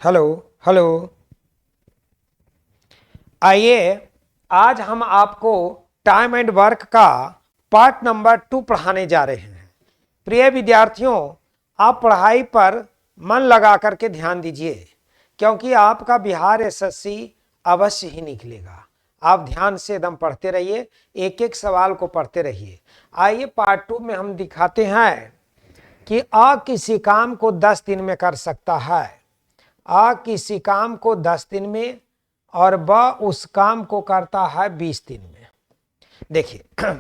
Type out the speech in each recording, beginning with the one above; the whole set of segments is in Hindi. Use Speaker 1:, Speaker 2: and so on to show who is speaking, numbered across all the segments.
Speaker 1: Hello hello. आइए, आज हम आपको टाइम एंड वर्क का पार्ट नंबर 2 पढ़ाने जा रहे हैं। प्रिय विद्यार्थियों, आप पढ़ाई पर मन लगा करके ध्यान दीजिए, क्योंकि आपका बिहार एसएससी अवश्य ही निकलेगा। आप ध्यान से एकदम पढ़ते रहिए, एक एक सवाल को पढ़ते रहिए। आइए, पार्ट 2 में हम दिखाते हैं कि आ किसी काम को 10 दिन में कर सकता है, आ किसी काम को 10 दिन में और ब उस काम को करता है 20 दिन में। देखिए,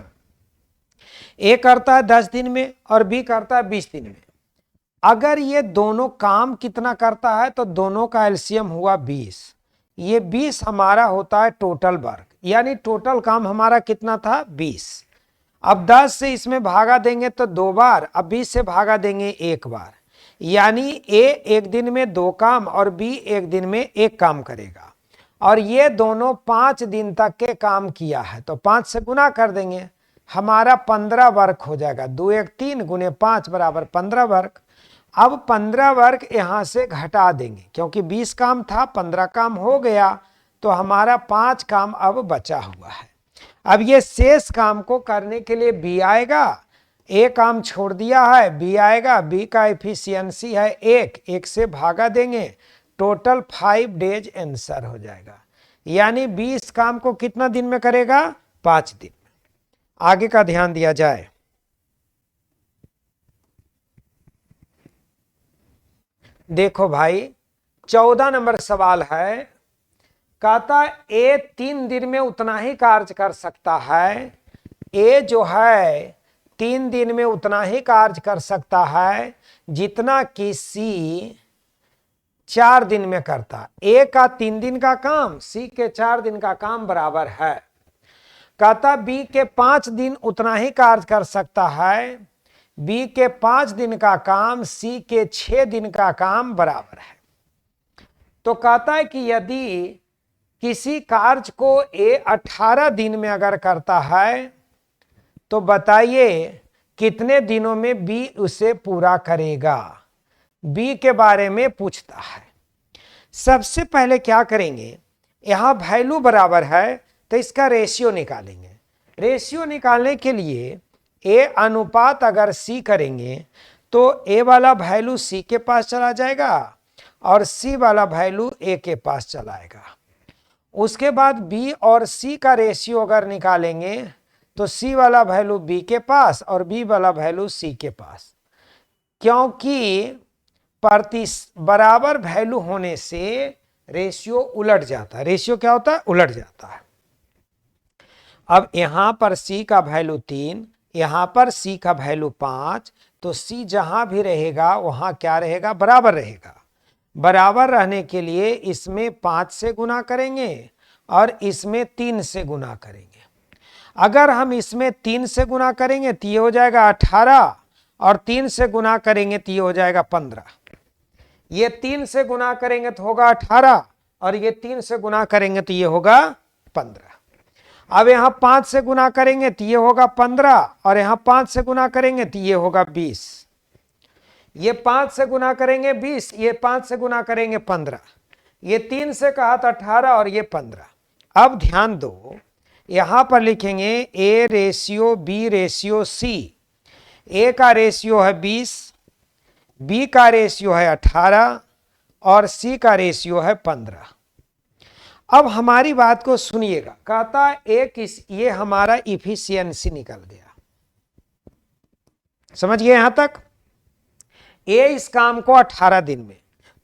Speaker 1: ए करता है 10 दिन में और बी करता है 20 दिन में। अगर ये दोनों काम कितना करता है तो दोनों का एलसीएम हुआ 20। ये 20 हमारा होता है टोटल वर्क, यानी टोटल काम हमारा कितना था 20। अब 10 से इसमें भागा देंगे तो 2 बार, अब 20 से भागा देंगे 1 बार, यानी ए एक दिन में 2 काम और बी एक दिन में 1 काम करेगा। और ये दोनों 5 दिन तक के काम किया है तो 5 से गुना कर देंगे, हमारा 15 वर्क हो जाएगा। 2 1 3 गुने 5 बराबर 15 वर्क। अब 15 वर्क यहां से घटा देंगे, क्योंकि 20 काम था, 15 काम हो गया, तो हमारा 5 काम अब बचा हुआ है। अब ये शेष काम को करने के लिए बी आएगा, ए काम छोड़ दिया है, बी आएगा, बी का एफिशिएंसी है 1 से भागा देंगे, टोटल 5 डेज आंसर हो जाएगा। यानी 20 काम को कितना दिन में करेगा, 5 दिन में। आगे का ध्यान दिया जाए। देखो भाई, 14 नंबर सवाल है। कहता ए 3 दिन में उतना ही कार्य कर सकता है। ए जो है 3 दिन में उतना ही कार्य कर सकता है जितना कि सी 4 दिन में करता। ए का 3 दिन का काम सी के 4 दिन का काम बराबर है। कहता बी के 5 दिन उतना ही कार्य कर सकता है, बी के 5 दिन का काम सी के 6 दिन का काम बराबर है। तो कहता है कि यदि किसी कार्य को ए 18 दिन में अगर करता है तो बताइए कितने दिनों में बी उसे पूरा करेगा। बी के बारे में पूछता है। सबसे पहले क्या करेंगे, यहां वैल्यू बराबर है तो इसका रेशियो निकालेंगे। रेशियो निकालने के लिए ए अनुपात अगर सी करेंगे तो ए वाला वैल्यू सी के पास चला जाएगा और सी वाला वैल्यू ए के पास चला आएगा। उसके बाद बी और सी का रेशियो अगर निकालेंगे तो सी वाला वैल्यू बी के पास और बी वाला वैल्यू सी के पास, क्योंकि बराबर वैल्यू होने से रेशियो उलट जाता है। रेशियो क्या होता है, उलट जाता है। अब यहां पर सी का वैल्यू 3, यहां पर सी का वैल्यू 5, तो सी जहां भी रहेगा वहां क्या रहेगा, बराबर रहेगा। बराबर रहने के लिए इसमें 5 से गुना करेंगे और इसमें 3 से गुना करेंगे। अगर हम इसमें 3 से गुना करेंगे तो ये हो जाएगा 18 और 3 से गुना करेंगे तो ये हो जाएगा 15। ये 3 से गुना करेंगे तो होगा 18 और ये 3 से गुना करेंगे तो ये होगा 15। अब यहां 5 से गुना करेंगे तो ये होगा 15 और यहां 5 से गुना करेंगे तो ये होगा 20। ये 5 से गुना करेंगे 20, ये 5 से गुना करेंगे 15, ये 3 से कहा था 18 और ये 15। अब ध्यान दो, यहां पर लिखेंगे A ratio B ratio C. A का रेशियो है 20, बी का रेशियो है 18 और सी का रेशियो है 15। अब हमारी बात को सुनिएगा। कहता ये हमारा इफिशियंसी निकल गया। समझिए यहां तक। ए इस काम को 18 दिन में,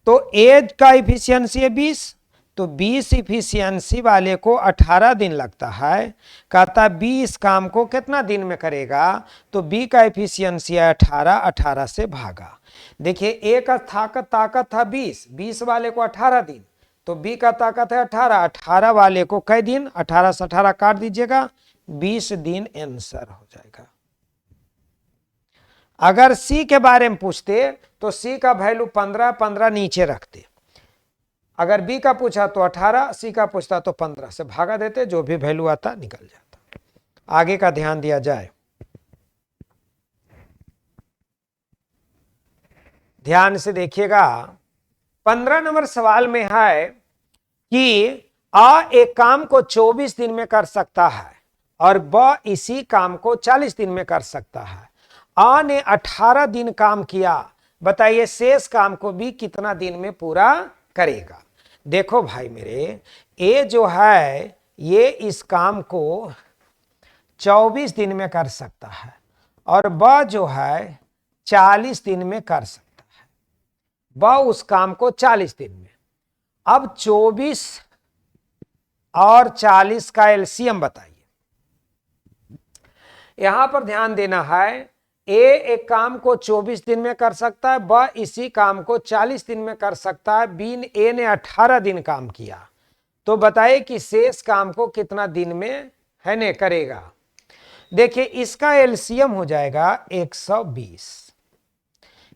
Speaker 1: तो ए का इफिशियंसी है 20, तो 20 इफिशियंसी वाले को 18 दिन लगता है। कहता बी इस काम को कितना दिन में करेगा, तो बी का इफिशियंसी है 18, 18 से भागा। देखिए ए का ताकत था 20, 20 वाले को 18 दिन, तो बी का ताकत है 18, 18 वाले को कई दिन, 18 से 18 काट दीजिएगा, 20 दिन आंसर हो जाएगा। अगर सी के बारे में पूछते तो सी का वैल्यू 15, 15 नीचे रखते। अगर बी का पूछा तो 18, सी का पूछता तो 15 से भागा देते, जो भी वैल्यू आता निकल जाता। आगे का ध्यान दिया जाए। ध्यान से देखिएगा। 15 नंबर सवाल में है कि आ एक काम को 24 दिन में कर सकता है और ब इसी काम को 40 दिन में कर सकता है। आ ने 18 दिन काम किया, बताइए शेष काम को बी कितना दिन में पूरा करेगा। देखो भाई मेरे, ए जो है ये इस काम को 24 दिन में कर सकता है और ब जो है 40 दिन में कर सकता है। ब उस काम को 40 दिन में। अब 24 और 40 का एलसीएम बताइए। यहां पर ध्यान देना है, ए एक काम को 24 दिन में कर सकता है, ब इसी काम को 40 दिन में कर सकता है, बी ए ने 18 दिन काम किया। तो बताइए कि शेष काम को कितना दिन में है ने करेगा। देखिए इसका एलसीएम हो जाएगा 120।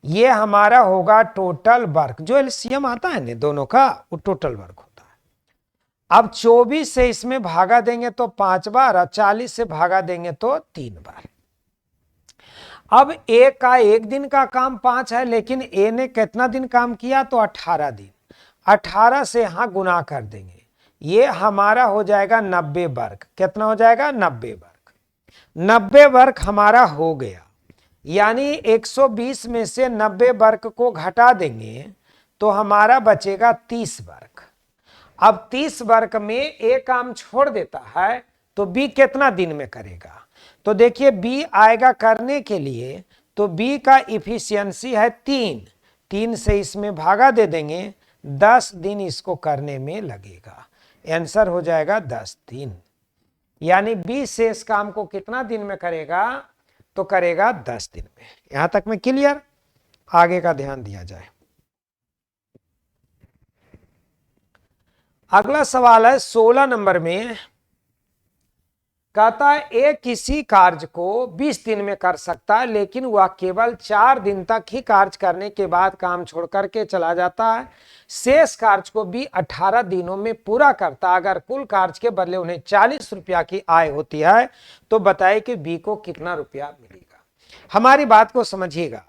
Speaker 1: ये हमारा होगा टोटल वर्क, जो एलसीएम आता है ना दोनों का वो टोटल वर्क होता है। अब 24 से इसमें भागा देंगे तो 5 बार और 40 से भागा देंगे तो 3 बार। अब ए का एक दिन का काम 5 है, लेकिन ए ने कितना दिन काम किया तो 18 दिन। 18 से यहां गुना कर देंगे, ये हमारा हो जाएगा 90 वर्ग। कितना हो जाएगा 90 वर्ग। 90 वर्ग हमारा हो गया, यानी 120 में से 90 वर्ग को घटा देंगे तो हमारा बचेगा 30 वर्ग। अब 30 वर्ग में ए काम छोड़ देता है तो बी कितना दिन में करेगा। तो देखिए बी आएगा करने के लिए, तो बी का इफिशियंसी है 3 से इसमें भागा दे देंगे, 10 दिन इसको करने में लगेगा। आंसर हो जाएगा 10 दिन। यानी बी शेष काम को कितना दिन में करेगा तो करेगा 10 दिन में। यहां तक में क्लियर, आगे का ध्यान दिया जाए। अगला सवाल है 16 नंबर में, कहता है ए किसी कार्य को 20 दिन में कर सकता है, लेकिन वह केवल 4 दिन तक ही कार्य करने के बाद काम छोड़ करके चला जाता है। शेष कार्य को भी 18 दिनों में पूरा करता है। अगर कुल कार्य के बदले उन्हें 40 रुपया की आय होती है तो बताइए कि बी को कितना रुपया मिलेगा। हमारी बात को समझिएगा,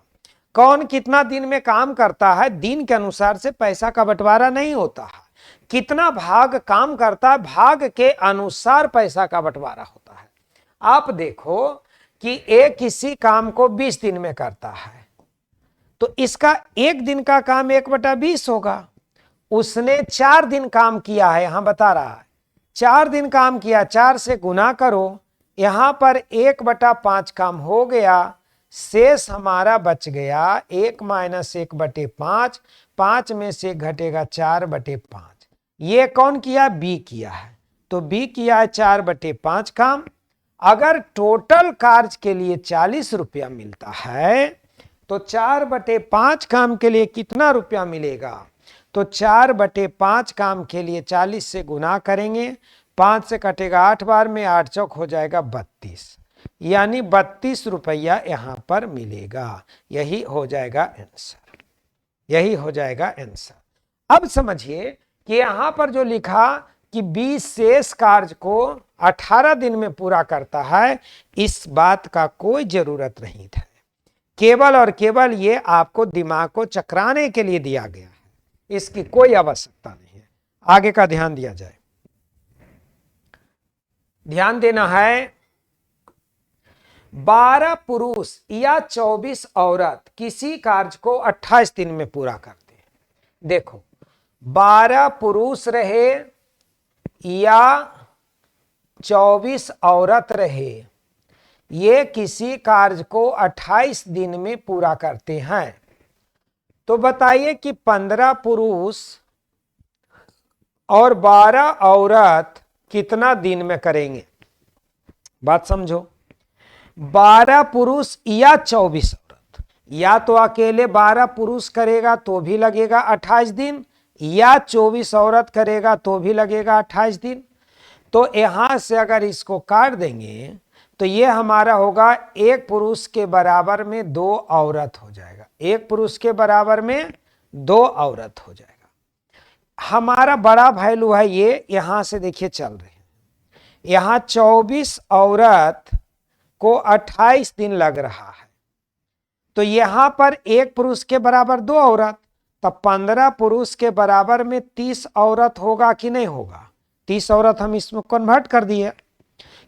Speaker 1: कौन कितना दिन में काम करता है, दिन के अनुसार से पैसा का बंटवारा नहीं होता है। कितना भाग काम करता है, भाग के अनुसार पैसा का बंटवारा होता है। आप देखो कि ए किसी काम को 20 दिन में करता है तो इसका एक दिन का काम 1/20 होगा। उसने 4 दिन काम किया है, यहां बता रहा है 4 दिन काम किया, 4 से गुना करो, यहां पर 1/5 काम हो गया। शेष हमारा बच गया 1 - 1/5, 5 में से घटेगा 4/5। ये कौन किया, बी किया है। तो बी किया है 4/5 काम। अगर टोटल कार्य के लिए 40 रुपया मिलता है तो 4/5 काम के लिए कितना रुपया मिलेगा। तो 4/5 काम के लिए 40 से गुना करेंगे, 5 से कटेगा 8 बार में, 8 चौक हो जाएगा 32, यानी 32 रुपया यहां पर मिलेगा। यही हो जाएगा आंसर, यही हो जाएगा आंसर। अब समझिए कि यहां पर जो लिखा कि 20 शेष कार्य को 18 दिन में पूरा करता है, इस बात का कोई जरूरत नहीं था। केवल और केवल ये आपको दिमाग को चकराने के लिए दिया गया है, इसकी कोई आवश्यकता नहीं है। आगे का ध्यान दिया जाए। ध्यान देना है, 12 पुरुष या 24 औरत किसी कार्य को 28 दिन में पूरा करते हैं। देखो 12 पुरुष रहे या 24 औरत रहे, ये किसी कार्य को 28 दिन में पूरा करते हैं। तो बताइए कि 15 पुरुष और 12 औरत कितना दिन में करेंगे। बात समझो, 12 पुरुष या 24 औरत, या तो अकेले 12 पुरुष करेगा तो भी लगेगा 28 दिन, या 24 औरत करेगा तो भी लगेगा 28 दिन। तो यहां से अगर इसको काट देंगे तो ये हमारा होगा 1 पुरुष के बराबर में 2 औरत हो जाएगा। 1 पुरुष के बराबर में 2 औरत हो जाएगा। हमारा बड़ा वैल्यू है ये, यहां से देखिए चल रहे हैं, यहां 24 औरत को 28 दिन लग रहा है। तो यहां पर 1 पुरुष के बराबर 2 औरत, तब 15 पुरुष के बराबर में 30 औरत होगा कि नहीं होगा। 30 औरत हम इसमें कन्वर्ट कर दिए,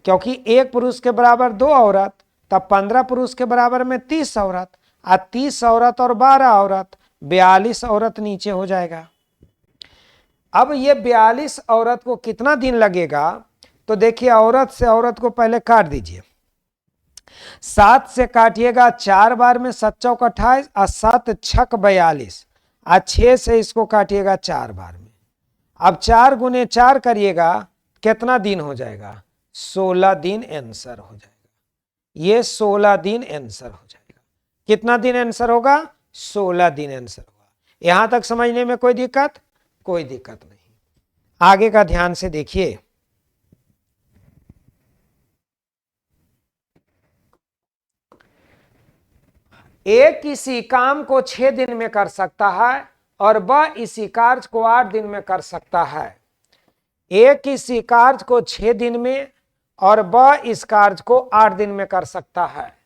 Speaker 1: क्योंकि एक पुरुष के बराबर 2 औरत, तब 15 पुरुष के बराबर में 30 औरत, 30 औरत और 12 औरत, 42 औरत नीचे हो जाएगा। अब ये 42 औरत को कितना दिन लगेगा, तो देखिए औरत से औरत को पहले काट दीजिए। 7 से काटिएगा 4 बार में 7 चौक 28 और 7 छक 42 और 6 से इसको काटिएगा 4 बार में। अब 4 गुने 4 करिएगा, कितना दिन हो जाएगा, 16 दिन आंसर हो जाएगा। ये 16 दिन आंसर हो जाएगा। कितना दिन आंसर होगा, 16 दिन आंसर होगा। यहां तक समझने में कोई दिक्कत, कोई दिक्कत नहीं। आगे का ध्यान से देखिए। ए किसी काम को 6 दिन में कर सकता है और ब इसी कार्य को 8 दिन में कर सकता है। ए किसी कार्य को 6 दिन में और ब इस कार्य को 8 दिन में कर सकता है।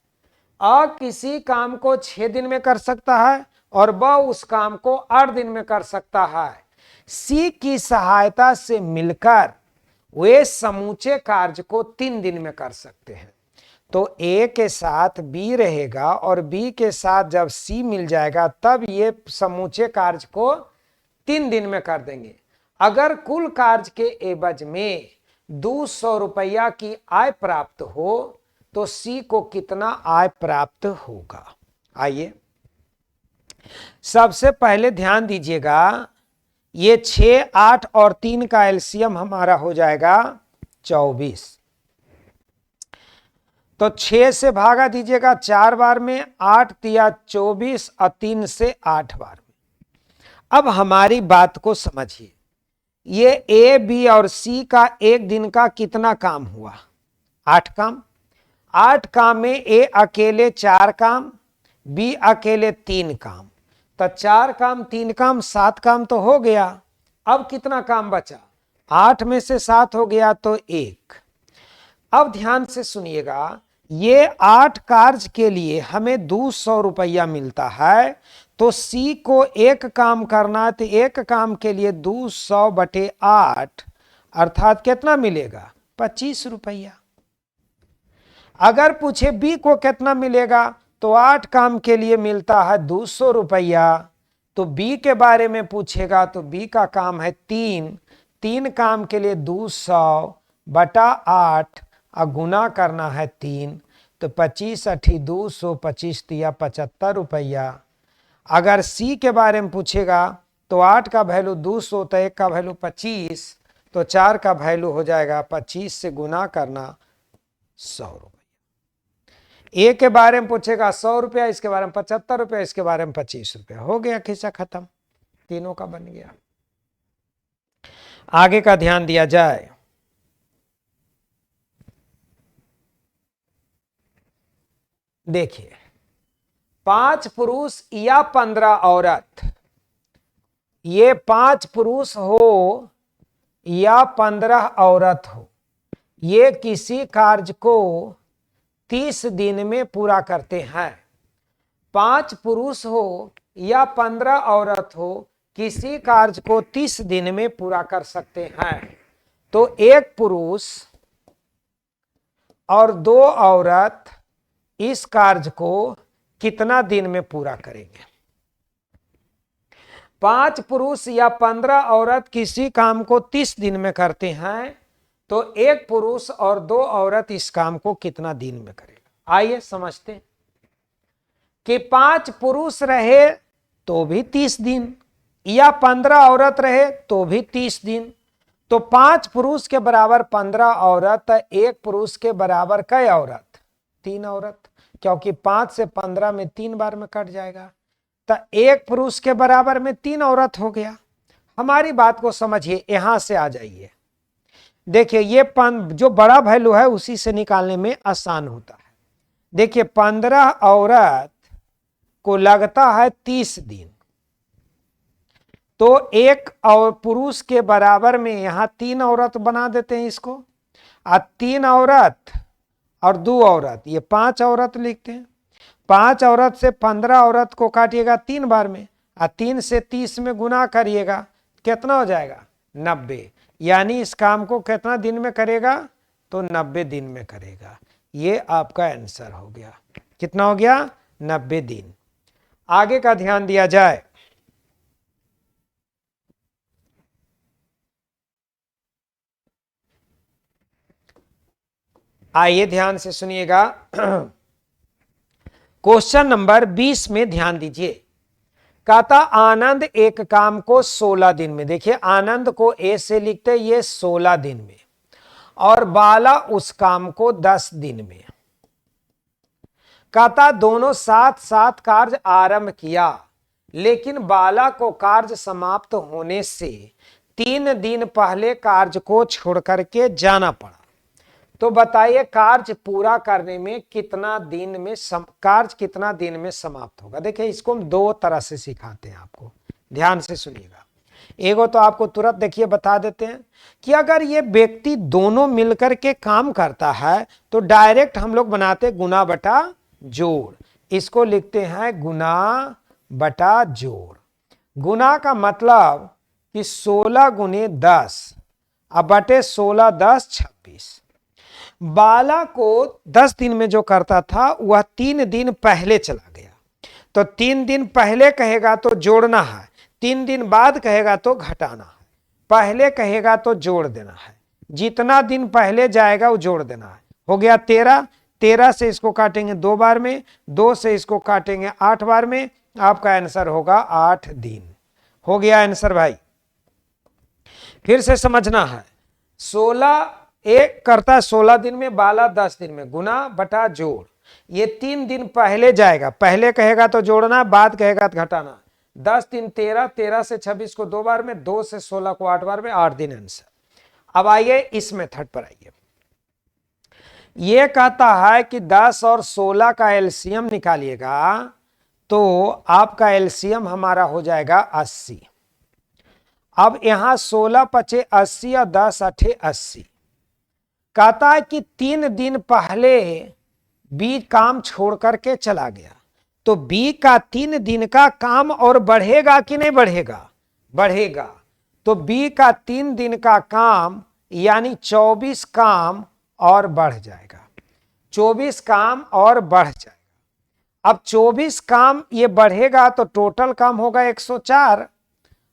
Speaker 1: अ किसी काम को 6 दिन में कर सकता है और ब उस काम को 8 दिन में कर सकता है। सी की सहायता से मिलकर वे समूचे कार्य को 3 दिन में कर सकते हैं। तो ए के साथ बी रहेगा और बी के साथ जब सी मिल जाएगा तब ये समूचे कार्य को 3 दिन में कर देंगे। अगर कुल कार्य के एवज में 200 रुपया की आय प्राप्त हो तो सी को कितना आय प्राप्त होगा। आइए सबसे पहले ध्यान दीजिएगा, ये 6, 8 और 3 का एलसीएम हमारा हो जाएगा 24। तो 6 से भागा दीजिएगा 4 बार में, 8 तिया 24 और 3 से 8 बार में। अब हमारी बात को समझिए, ये ए बी और सी का एक दिन का कितना काम हुआ, 8 काम। 8 काम में ए अकेले 4 काम, बी अकेले 3 काम, तो 4 काम 3 काम 7 काम तो हो गया। अब कितना काम बचा, 8 में से 7 हो गया तो 1। अब ध्यान से सुनिएगा, ये 8 कार्य के लिए हमें 200 रुपया मिलता है, तो सी को एक काम करना है तो एक काम के लिए 200/8 अर्थात कितना मिलेगा, 25 रुपया। अगर पूछे बी को कितना मिलेगा तो 8 काम के लिए मिलता है 200 रुपया। तो बी के बारे में पूछेगा तो बी का काम है 3 काम के लिए 200/8 और गुना करना है 3, तो 25 8 200, 25 तिया 75 रुपया। अगर सी के बारे में पूछेगा तो 8 का वैल्यू 200 तो 1 का वैल्यू 25, तो 4 का वैल्यू हो जाएगा 25 से गुना करना 100 रुपया। ए के बारे में पूछेगा 100 रुपया, इसके बारे में 75 रुपया, इसके बारे में 25 रुपया। हो गया, खिस्सा खत्म, तीनों का बन गया। आगे का ध्यान दिया जाए। देखिए 5 पुरुष या 15 औरत, ये 5 पुरुष हो या 15 औरत हो, ये किसी कार्य को 30 दिन में पूरा करते हैं। 5 पुरुष हो या 15 औरत हो, किसी कार्य को 30 दिन में पूरा कर सकते हैं। तो एक पुरुष और 2 औरत इस कार्य को कितना दिन में पूरा करेंगे। 5 पुरुष या 15 औरत किसी काम को 30 दिन में करते हैं, तो एक पुरुष और 2 औरत इस काम को कितना दिन में करेगा। आइए समझते हैं कि 5 पुरुष रहे तो भी 30 दिन या 15 औरत रहे तो भी 30 दिन। तो 5 पुरुष के बराबर 15 औरत, एक पुरुष के बराबर कई औरत, 3 औरत, क्योंकि 5 से 15 में 3 बार में कट जाएगा। तो एक पुरुष के बराबर में 3 औरत हो गया। हमारी बात को समझिए, यहां से आ जाइए। देखिए ये जो बड़ा वैल्यू है उसी से निकालने में आसान होता है। देखिए 15 औरत को लगता है 30 दिन, तो एक और पुरुष के बराबर में यहां 3 औरत बना देते हैं इसको, और 3 औरत और 2 औरत, ये 5 औरत लिखते हैं। 5 औरत से 15 औरत को काटिएगा 3 बार में, और 3 से 30 में गुना करिएगा, कितना हो जाएगा 90। यानी इस काम को कितना दिन में करेगा, तो 90 दिन में करेगा। ये आपका आंसर हो गया। कितना हो गया, 90 दिन। आगे का ध्यान दिया जाए। आइए ध्यान से सुनिएगा। क्वेश्चन नंबर 20 में ध्यान दीजिए। कहता आनंद एक काम को 16 दिन में, देखिए आनंद को ए से लिखते ये 16 दिन में, और बाला उस काम को 10 दिन में। कहता दोनों साथ साथ कार्य आरंभ किया, लेकिन बाला को कार्य समाप्त होने से 3 दिन पहले कार्य को छोड़ करके जाना पड़ा। तो बताइए कार्य पूरा करने में कितना दिन में कार्य कितना दिन में समाप्त होगा। देखिए इसको हम 2 तरह से सिखाते हैं आपको, ध्यान से सुनिएगा। एगो तो आपको तुरंत देखिए बता देते हैं कि अगर ये व्यक्ति दोनों मिलकर के काम करता है तो डायरेक्ट हम लोग बनाते गुना बटा जोड़। इसको लिखते हैं गुना बटा जोड़। गुना का मतलब कि 16 गुने 10 अब बटे 16 10 26। बाला को 10 दिन में जो करता था वह 3 दिन पहले चला गया, तो 3 दिन पहले कहेगा तो जोड़ना है, 3 दिन बाद कहेगा तो घटाना है, पहले कहेगा तो जोड़ देना है, जितना दिन पहले जाएगा वो जोड़ देना है। हो गया 13, 13 से इसको काटेंगे 2 बार में, 2 से इसको काटेंगे 8 बार में, आपका आंसर होगा 8 दिन। हो गया आंसर भाई। फिर से समझना है, 16 एक करता है 16 दिन में, बाला 10 दिन में, गुना बटा जोड़। ये 3 दिन पहले जाएगा, पहले कहेगा तो जोड़ना, बाद कहेगा तो घटाना। 10 दिन 13, 13 से 26 को 2 बार में, 2 से 16 को 8 बार में, 8 दिन आंसर। अब आइए इस मेथड पर आइए। ये कहता है कि 10 और 16 का एलसीएम निकालिएगा तो आपका एलसीएम हमारा हो जाएगा 80। अब यहां 16 पचे 80 और 10 अठे 80। कहता है कि 3 दिन पहले बी काम छोड़ करके चला गया, तो बी का 3 दिन का काम और बढ़ेगा कि नहीं बढ़ेगा, बढ़ेगा। तो बी का 3 दिन का काम यानी 24 काम और बढ़ जाएगा, 24 काम और बढ़ जाएगा। अब 24 काम ये बढ़ेगा तो टोटल काम होगा 104,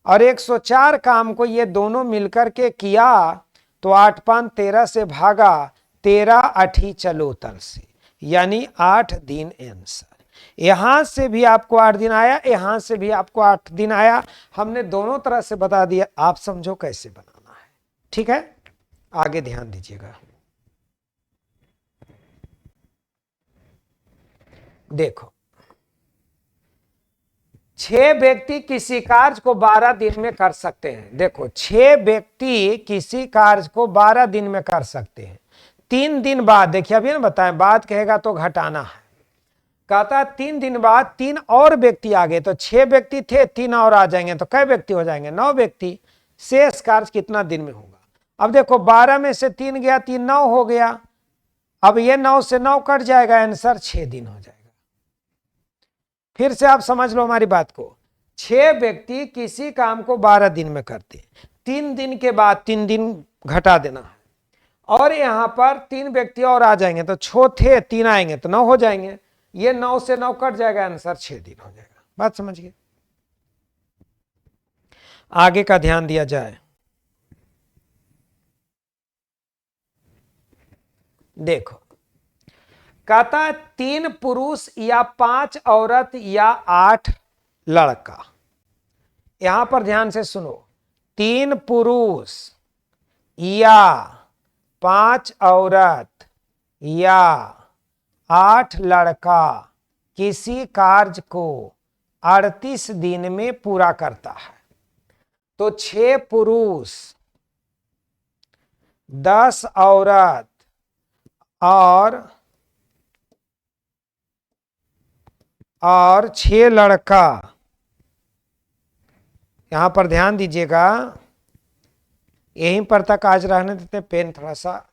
Speaker 1: और 104 काम को ये दोनों मिलकर के किया तो 8 5 13 से भागा, 13 अठी चलो तल से, यानी 8 दिन आंसर। यहां से भी आपको 8 दिन आया, यहां से भी आपको 8 दिन आया। हमने दोनों तरह से बता दिया, आप समझो कैसे बनाना है। ठीक है, आगे ध्यान दीजिएगा। देखो 6 व्यक्ति किसी कार्य को 12 दिन में कर सकते हैं। देखो 6 व्यक्ति किसी कार्य को 12 दिन में कर सकते हैं। 3 दिन बाद, देखिए अभी ना बताएं, बाद कहेगा तो घटाना है। कहता है 3 दिन बाद 3 और व्यक्ति आ गए, तो 6 व्यक्ति थे, 3 और आ जाएंगे तो कै व्यक्ति हो जाएंगे, 9 व्यक्ति। शेष कार्य कितना दिन में होगा। अब देखो 12 में से 3 गया, 3 9 हो गया। अब ये 9 से 9 कट जाएगा, आंसर 6 दिन हो जाएगा। फिर से आप समझ लो हमारी बात को, 6 व्यक्ति किसी काम को 12 दिन में करते हैं, 3 दिन के बाद 3 दिन घटा देना है, और यहां पर 3 व्यक्ति और आ जाएंगे, तो 6 थे 3 आएंगे तो 9 हो जाएंगे। ये 9 से 9 कट जाएगा, आंसर 6 दिन हो जाएगा। बात समझिए। आगे का ध्यान दिया जाए। देखो कहता है 3 पुरुष या 5 औरत या 8 लड़का। यहां पर ध्यान से सुनो, 3 पुरुष या 5 औरत या 8 लड़का किसी कार्य को 38 दिन में पूरा करता है। तो 6 पुरुष 10 औरत और 6 लड़का, यहां पर ध्यान दीजिएगा, यहीं पर तक आज रहने देते, पेन थोड़ा सा